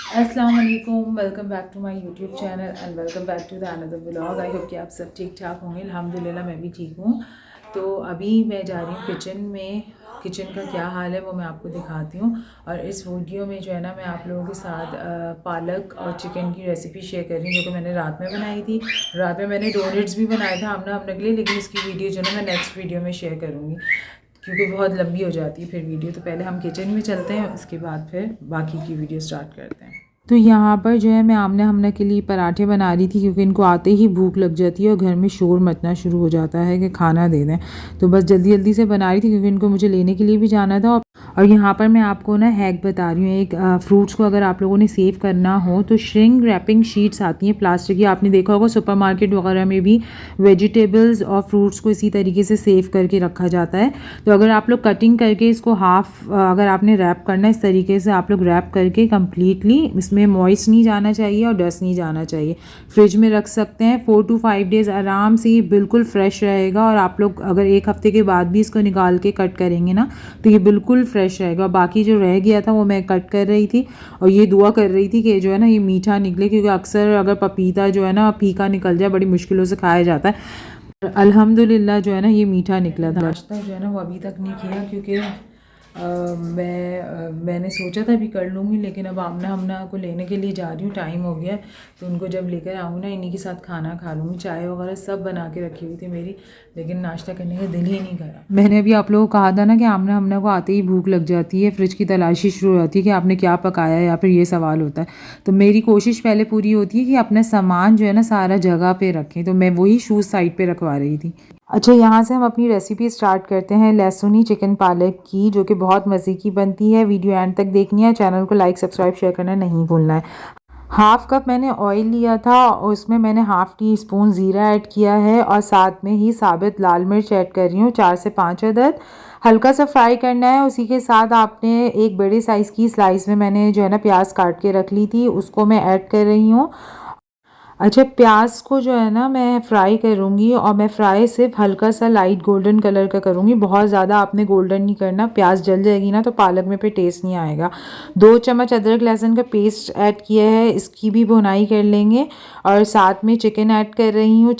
अस्सलाम वालेकुम, welcome back to my YouTube channel and welcome back to the another vlog. I hope कि आप सब ठीक ठाक होंगे। अल्हम्दुलिल्लाह मैं भी ठीक हूँ। तो अभी मैं जा रही हूँ किचन में। किचन का क्या हाल है वो मैं आपको दिखाती हूँ। और इस वीडियो में जो है ना मैं आप लोगों के साथ पालक और चिकन की रेसिपी शेयर कर रही हूँ, जो कि मैंने रात में बनाई थी। रात में मैंने डोनट्स भी बनाए थे आमना हमने के लिए, लेकिन इसकी वीडियो जो है ना मैं नेक्स्ट वीडियो में शेयर करूँगी क्योंकि बहुत लंबी हो जाती है फिर वीडियो। तो पहले हम किचन में चलते हैं, उसके बाद फिर बाकी की वीडियो स्टार्ट करते हैं। तो यहाँ पर जो है मैं आमने हमने के लिए पराठे बना रही थी, क्योंकि इनको आते ही भूख लग जाती है और घर में शोर मचना शुरू हो जाता है कि खाना दे दें। तो बस जल्दी जल्दी से बना रही थी क्योंकि इनको मुझे लेने के लिए भी जाना था। और यहाँ पर मैं आपको ना हैक बता रही हूँ एक। फ्रूट्स को अगर आप लोगों ने सेव करना हो तो श्रिंक रैपिंग शीट्स आती हैं प्लास्टिक की, आपने देखा होगा सुपरमार्केट वगैरह में भी वेजिटेबल्स और फ्रूट्स को इसी तरीके से सेव करके रखा जाता है। तो अगर आप लोग कटिंग करके इसको हाफ अगर आपने रैप करना है, इस तरीके से आप लोग रैप करके कम्प्लीटली, इसमें मॉइस्ट नहीं जाना चाहिए और डस्ट नहीं जाना चाहिए, फ्रिज में रख सकते हैं 4 to 5 डेज़ आराम से। ये बिल्कुल फ्रेश रहेगा और आप लोग अगर एक हफ्ते के बाद भी इसको निकाल के कट करेंगे ना तो ये बिल्कुल फ्रेश रहेगा। बाकी जो रह गया था वो मैं कट कर रही थी और ये दुआ कर रही थी कि जो है ना ये मीठा निकले, क्योंकि अक्सर अगर पपीता जो है ना फीका निकल जाए बड़ी मुश्किलों से खाया जाता है। अल्हम्दुलिल्लाह जो है ना ये मीठा निकला था। नाश्ता जो है ना वो अभी तक नहीं किया क्योंकि मैंने सोचा था भी कर लूँगी, लेकिन अब आमना हमना को लेने के लिए जा रही हूँ, टाइम हो गया। तो उनको जब लेकर आऊँ ना इन्हीं के साथ खाना खा लूँगी। चाय वगैरह सब बना के रखी हुई थी मेरी, लेकिन नाश्ता करने का दिल ही नहीं करा। मैंने अभी आप लोगों को कहा था ना कि आमना हमना को आते ही भूख लग जाती है, फ्रिज की तलाशी शुरू हो जाती है कि आपने क्या पकाया या फिर ये सवाल होता है। तो मेरी कोशिश पहले पूरी होती है कि अपना सामान जो है ना सारा जगह पे रखें, तो मैं वही शूज़ साइड पे रखवा रही थी। अच्छा, यहाँ से हम अपनी रेसिपी स्टार्ट करते हैं लहसुनी चिकन पालक की, जो कि बहुत मज़े की बनती है। वीडियो एंड तक देखनी है, चैनल को लाइक सब्सक्राइब शेयर करना नहीं भूलना है। हाफ कप मैंने ऑयल लिया था और उसमें मैंने हाफ टी स्पून ज़ीरा ऐड किया है और साथ में ही साबित लाल मिर्च ऐड कर रही हूँ 4 से 5 अदद। हल्का सा फ्राई करना है। उसी के साथ आपने एक बड़े साइज़ की स्लाइस में मैंने जो है ना प्याज काट के रख ली थी, उसको मैं ऐड कर रही हूँ। अच्छा, प्याज को जो है ना मैं फ्राई करूँगी और मैं फ्राई सिर्फ हल्का सा लाइट गोल्डन कलर का करूँगी, बहुत ज़्यादा आपने गोल्डन नहीं करना, प्याज जल जाएगी ना तो पालक में फिर टेस्ट नहीं आएगा। 2 चम्मच अदरक लहसुन का पेस्ट ऐड किया है, इसकी भी भुनाई कर लेंगे और साथ में चिकन ऐड कर रही हूँ।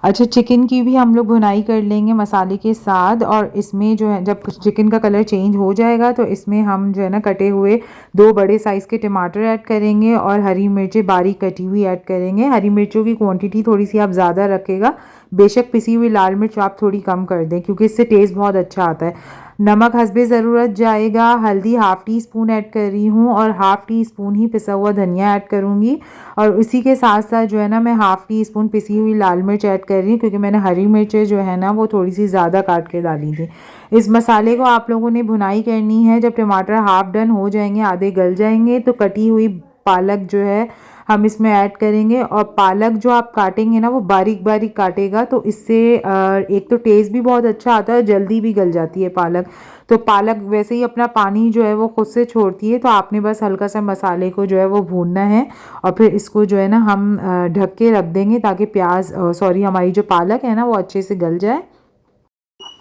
अच्छा, चिकन की भी हम लोग भुनाई कर लेंगे मसाले के साथ। और इसमें जो है जब चिकन का कलर चेंज हो जाएगा तो इसमें हम जो है ना कटे हुए 2 बड़े साइज़ के टमाटर ऐड करेंगे और हरी मिर्चें बारीक कटी हुई ऐड करेंगे। हरी मिर्चों की क्वांटिटी थोड़ी सी आप ज़्यादा रखेगा, बेशक पिसी हुई लाल मिर्च आप थोड़ी कम कर दें क्योंकि इससे टेस्ट बहुत अच्छा आता है। नमक हस्बे ज़रूरत जाएगा। हल्दी हाफ़ टी स्पून ऐड कर रही हूँ और हाफ़ टी स्पून ही पिसा हुआ धनिया ऐड करूँगी। और उसी के साथ साथ जो है ना मैं हाफ़ टी स्पून पिसी हुई लाल मिर्च ऐड कर रही हूँ, क्योंकि मैंने हरी मिर्चें जो है ना वो थोड़ी सी ज़्यादा काट के डाली थी। इस मसाले को आप लोगों ने भुनाई करनी है। जब टमाटर हाफ़ डन हो जाएंगे, आधे गल जाएंगे, तो कटी हुई पालक जो है हम इसमें ऐड करेंगे। और पालक जो आप काटेंगे ना वो बारीक बारीक काटेगा, तो इससे एक तो टेस्ट भी बहुत अच्छा आता है, जल्दी भी गल जाती है पालक। तो पालक वैसे ही अपना पानी जो है वो खुद से छोड़ती है, तो आपने बस हल्का सा मसाले को जो है वो भूनना है और फिर इसको जो है ना हम ढक के रख देंगे ताकि हमारी जो पालक है ना वो अच्छे से गल जाए।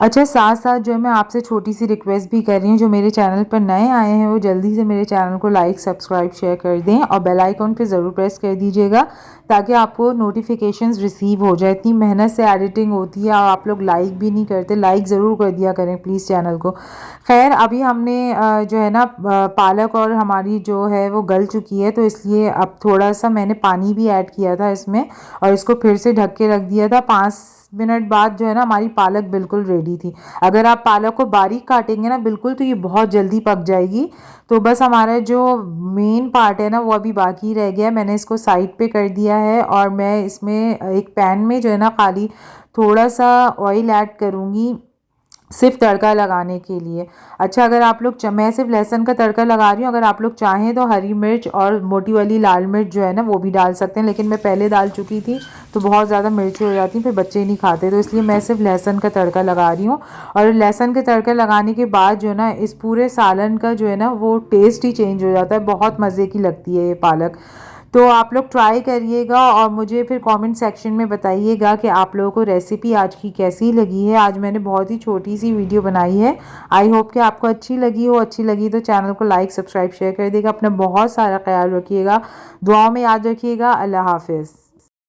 अच्छा, साथ साथ जो है मैं आपसे छोटी सी रिक्वेस्ट भी कर रही हूँ, जो मेरे चैनल पर नए आए हैं वो जल्दी से मेरे चैनल को लाइक सब्सक्राइब शेयर कर दें और बेल आइकॉन पे ज़रूर प्रेस कर दीजिएगा ताकि आपको नोटिफिकेशंस रिसीव हो जाए। इतनी मेहनत से एडिटिंग होती है और आप लोग लाइक भी नहीं करते, लाइक ज़रूर कर दिया करें प्लीज़ चैनल को। खैर, अभी हमने जो है ना पालक और हमारी जो है वो गल चुकी है, तो इसलिए अब थोड़ा सा मैंने पानी भी ऐड किया था इसमें और इसको फिर से ढक के रख दिया था। 5 मिनट बाद जो है ना हमारी पालक बिल्कुल रेडी थी। अगर आप पालक को बारीक काटेंगे ना बिल्कुल तो ये बहुत जल्दी पक जाएगी। तो बस हमारा जो मेन पार्ट है ना वो अभी बाकी रह गया है। मैंने इसको साइड पे कर दिया है और मैं इसमें एक पैन में जो है ना खाली थोड़ा सा ऑयल ऐड करूँगी सिर्फ तड़का लगाने के लिए। अच्छा, अगर आप लोग मैं सिर्फ लहसुन का तड़का लगा रही हूँ, अगर आप लोग चाहें तो हरी मिर्च और मोटी वाली लाल मिर्च जो है ना वो भी डाल सकते हैं, लेकिन मैं पहले डाल चुकी थी तो बहुत ज़्यादा मिर्ची हो जाती फिर बच्चे नहीं खाते, तो इसलिए मैं सिर्फ लहसुन का तड़का लगा रही हूँ। और लहसुन के तड़का लगाने के बाद जो है ना इस पूरे सालन का जो है ना वो टेस्ट ही चेंज हो जाता है, बहुत मज़े की लगती है ये पालक। तो आप लोग ट्राई करिएगा और मुझे फिर कमेंट सेक्शन में बताइएगा कि आप लोगों को रेसिपी आज की कैसी लगी है। आज मैंने बहुत ही छोटी सी वीडियो बनाई है। आई होप कि आपको अच्छी लगी हो। अच्छी लगी तो चैनल को लाइक सब्सक्राइब शेयर कर देगा। अपना बहुत सारा ख्याल रखिएगा, दुआओं में याद रखिएगा। अल्लाह हाफिज़।